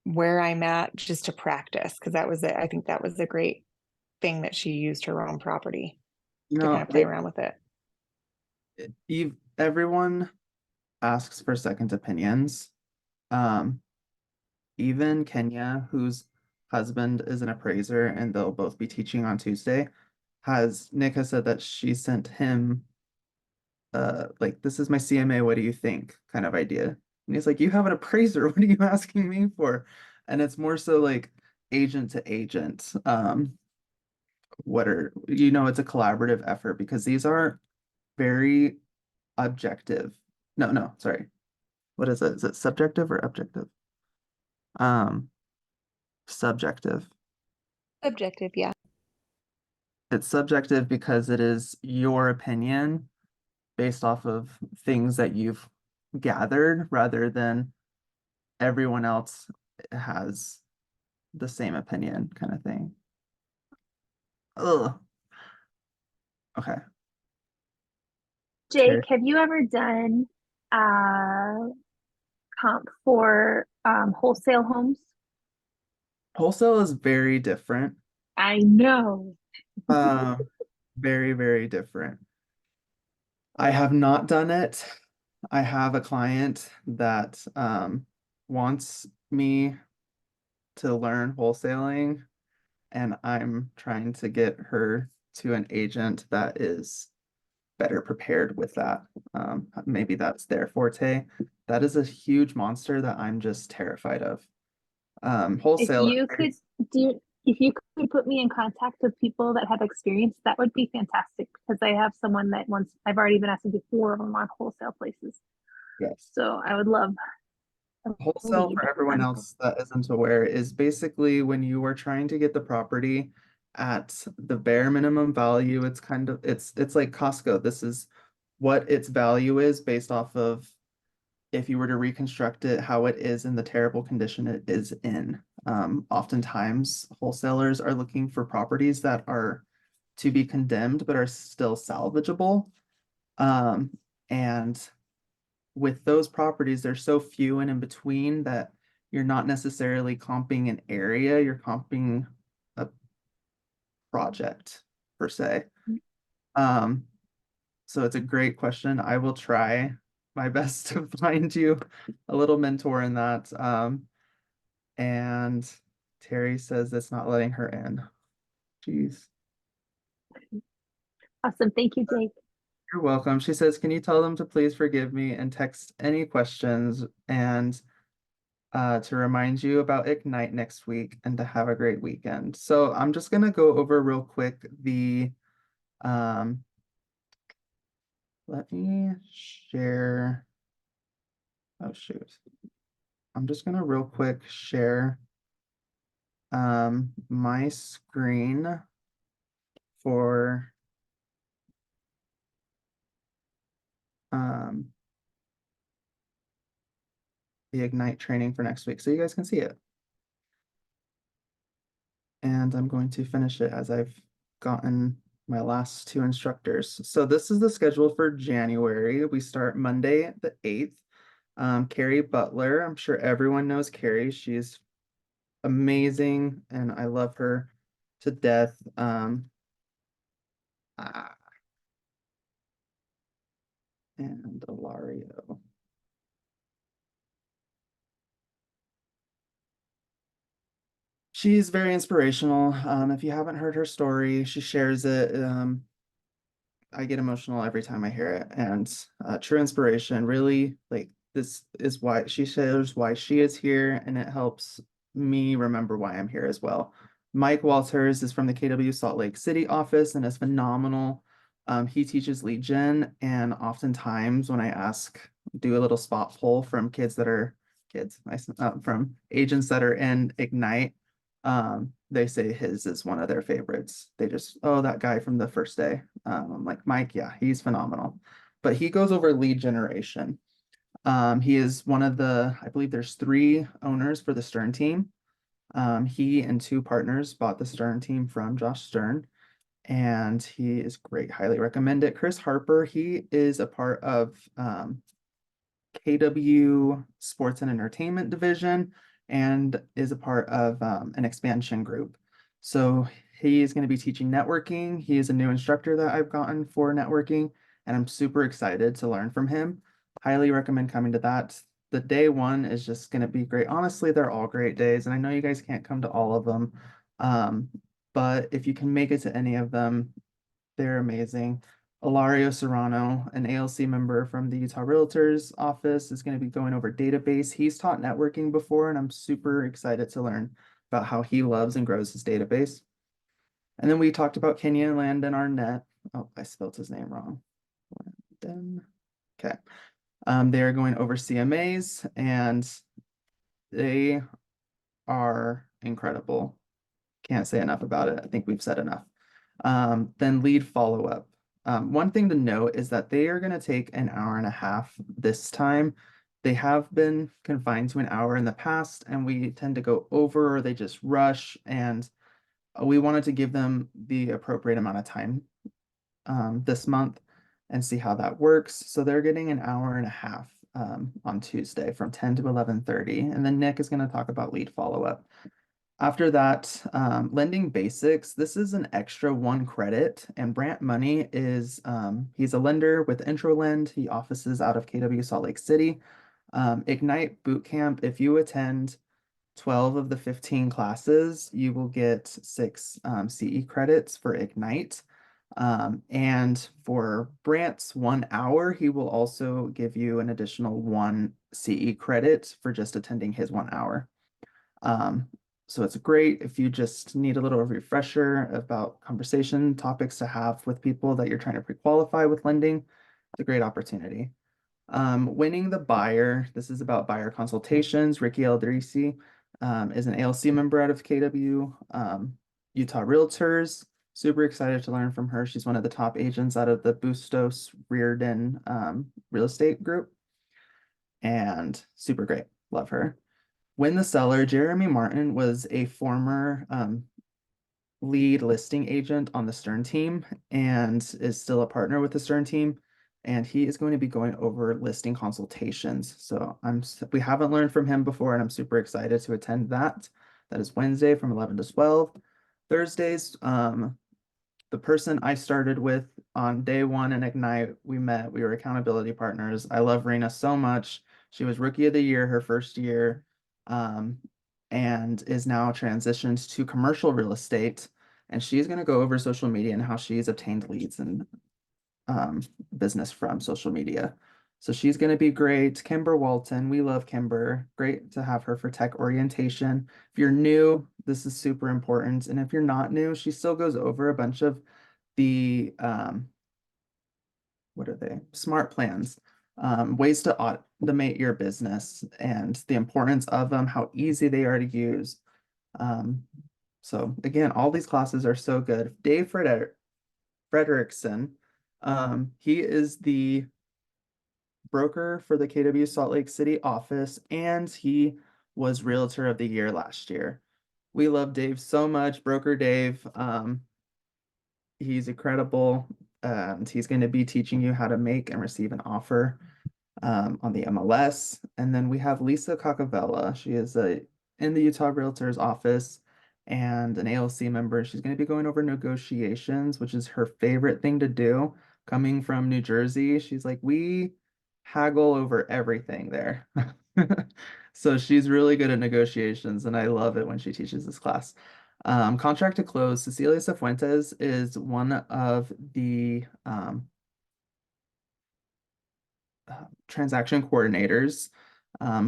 where I'm at just to practice, because that was I think that was a great thing that she used her own property You to kind know, of play around with it. everyone asks for second opinions. Um, even Kenya, whose husband is an appraiser and they'll both be teaching on Tuesday, Nick has said that she sent him like, this is my CMA, what do you think? Kind of idea. And he's like, you have an appraiser, what are you asking me for? And it's more so like agent to agent. It's a collaborative effort because these are very objective. No, sorry. What is it? Is it subjective or objective? Um, Subjective. Subjective, yeah. It's subjective because it is your opinion based off of things that you've gathered rather than everyone else has the same opinion kind of thing. Ugh. Okay. Jake, Terry. have you ever done comp for wholesale homes? Wholesale is very different. I know. Um, Very, very different. I have not done it. I have a client that wants me to learn wholesaling, and I'm trying to get her to an agent that is better prepared with that. Maybe that's their forte. That is a huge monster that I'm just terrified of. If Wholesale, you could do, if you could put me in contact with people that have experience, that would be fantastic because I have someone that once I've already been asked to do 4 of them on wholesale places. yes. So I would love a Wholesale, lead for everyone on- else that isn't aware, is basically when you are trying to get the property at the bare minimum value. It's like Costco. This is what its value is based off of if you were to reconstruct it, how it is in the terrible condition it is in. Oftentimes, wholesalers are looking for properties that are to be condemned but are still salvageable. And with those properties, they're so few and in between that you're not necessarily comping an area, you're comping a project per se. Um, so it's a great question. I will try my best to find you a little mentor in that. And Terry says it's not letting her in. Jeez. Awesome. Thank you, Jake. You're welcome. She says, can you tell them to please forgive me and text any questions and to remind you about Ignite next week and to have a great weekend. So I'm just gonna go over real quick um, let me share. Oh shoot. I'm just gonna real quick share my screen for um the Ignite training for next week so you guys can see it. And I'm going to finish it as I've gotten my last 2 instructors. So this is the schedule for January. We start Monday the 8th. Carrie Butler, I'm sure everyone knows Carrie. She's amazing and I love her to death. Ah, and Ilario. She's very inspirational. If you haven't heard her story, she shares it. I get emotional every time I hear it. And true inspiration, really, like this is why she shares why she is here, and it helps me remember why I'm here as well. Mike Walters is from the KW Salt Lake City office and is phenomenal. He teaches lead gen, and oftentimes when I do a little spot poll from from agents that are in Ignite, they say his is one of their favorites. They just, oh, that guy from the first day. I'm like, Mike, yeah, he's phenomenal. But he goes over lead generation. He is one of I believe there's 3 owners for the Stern team. He and 2 partners bought the Stern team from Josh Stern, and he is great. Highly recommend it. Chris Harper, he is a part of KW Sports and Entertainment Division and is a part of an expansion group. So he is going to be teaching networking. He is a new instructor that I've gotten for networking, and I'm super excited to learn from him. Highly recommend coming to that. The day one is just going to be great. Honestly, they're all great days, and I know you guys can't come to all of them. But if you can make it to any of them, they're amazing. Ilario Serrano, an ALC member from the Utah Realtors office, is going to be going over database. He's taught networking before, and I'm super excited to learn about how he loves and grows his database. And then we talked about Kenyon Landon Arnett. Oh, I spelled his name wrong. Landon. Okay. They are going over CMAs, and they are incredible. Can't say enough about it. I think we've said enough. Then lead follow-up. One thing to note is that they are going to take an hour and a half this time. They have been confined to an hour in the past, and we tend to go over, or they just rush, and we wanted to give them the appropriate amount of time this month and see how that works. So they're getting an hour and a half on Tuesday from 10 to 11:30. And then Nick is going to talk about lead follow-up. After that, lending basics. This is an extra 1 credit, and Brant Money is he's a lender with IntroLend. He offices out of KW Salt Lake City. Ignite Bootcamp. If you attend 12 of the 15 classes, you will get 6 CE credits for Ignite. And for Brant's 1 hour, he will also give you an additional 1 CE credit for just attending his 1 hour. So it's great if you just need a little refresher about conversation topics to have with people that you're trying to pre-qualify with lending. It's a great opportunity. Winning the buyer. This is about buyer consultations. Ricky Eldrisi is an ALC member out of KW Utah Realtors. Super excited to learn from her. She's one of the top agents out of the Bustos Reardon real estate group, and super great. Love her. Win the seller. Jeremy Martin was a former lead listing agent on the Stern team and is still a partner with the Stern team. And he is going to be going over listing consultations. So we haven't learned from him before, and I'm super excited to attend that. That is Wednesday from 11 to 12. Thursdays, the person I started with on day one in Ignite, we were accountability partners. I love Rena so much. She was rookie of the year her first year, and is now transitioned to commercial real estate. And she's going to go over social media and how she's obtained leads and business from social media. So she's going to be great. Kimber Walton, we love Kimber. Great to have her for tech orientation. If you're new, this is super important. And if you're not new, she still goes over a bunch of the, what are they? Smart plans, ways to automate your business and the importance of them, how easy they are to use. So again, all these classes are so good. Dave Frederickson, he is the broker for the KW Salt Lake City office, and he was Realtor of the Year last year. We love Dave so much, Broker Dave. He's incredible, and he's going to be teaching you how to make and receive an offer on the MLS. And then we have Lisa Cacavella. She is in the Utah Realtors office and an ALC member. She's going to be going over negotiations, which is her favorite thing to do. Coming from New Jersey, she's like, we haggle over everything there. So she's really good at negotiations, and I love it when she teaches this class. Contract to close. Cecilia Cifuentes is one of the transaction coordinators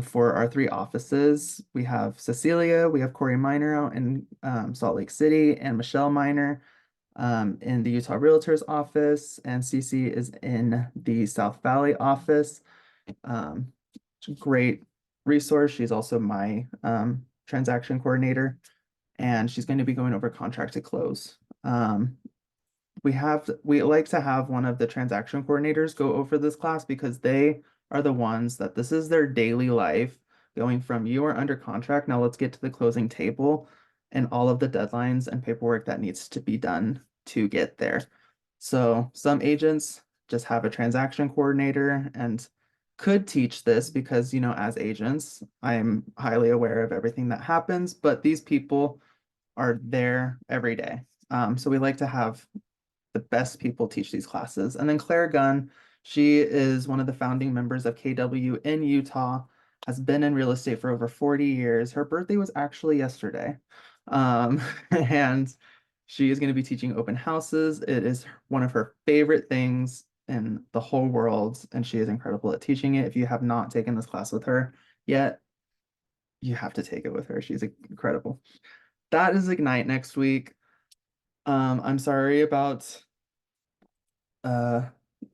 for our 3 offices. We have Cecilia, we have Corey Miner out in Salt Lake City, and Michelle Miner in the Utah Realtors office, and Cece is in the South Valley office. Great resource. She's also my transaction coordinator, and she's going to be going over contract to close. We like to have one of the transaction coordinators go over this class because they are the ones that this is their daily life, going from you are under contract, now let's get to the closing table, and all of the deadlines and paperwork that needs to be done to get there. So some agents just have a transaction coordinator and could teach this because, you know, as agents, I'm highly aware of everything that happens, but these people are there every day. So we like to have the best people teach these classes. And then Claire Gunn, she is one of the founding members of KW in Utah, has been in real estate for over 40 years. Her birthday was actually yesterday. And she is going to be teaching open houses. It is one of her favorite things in the whole world, and she is incredible at teaching it. If you have not taken this class with her yet, you have to take it with her. She's incredible. That is Ignite next week. I'm sorry about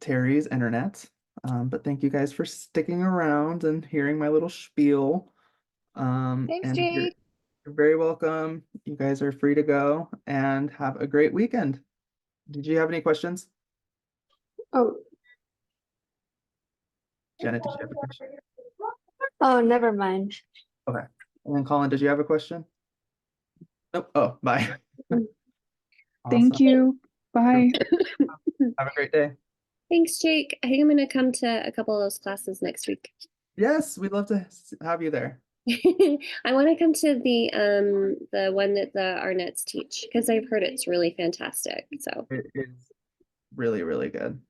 Terry's internet, but thank you guys for sticking around and hearing my little spiel. Thanks, And Jake. you're very welcome. You guys are free to go and have a great weekend. Did you have any questions? Oh, Janet, did you have a question? oh, never mind. Okay. And then Colin, did you have a question? Nope. Oh, bye. Thank Awesome. you. Bye. Have a great day. Thanks, Jake. I think I'm gonna come to a couple of those classes next week. Yes, we'd love to have you there. I want to come to the one that the Arnett's teach because I've heard it's really fantastic. So It is really, really good.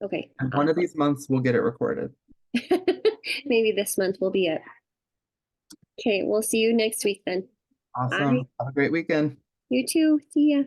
okay, And one of these months we'll get it recorded. maybe this month will be it. Okay, we'll see you next week then. Awesome. Bye. Have a great weekend. You too. See ya.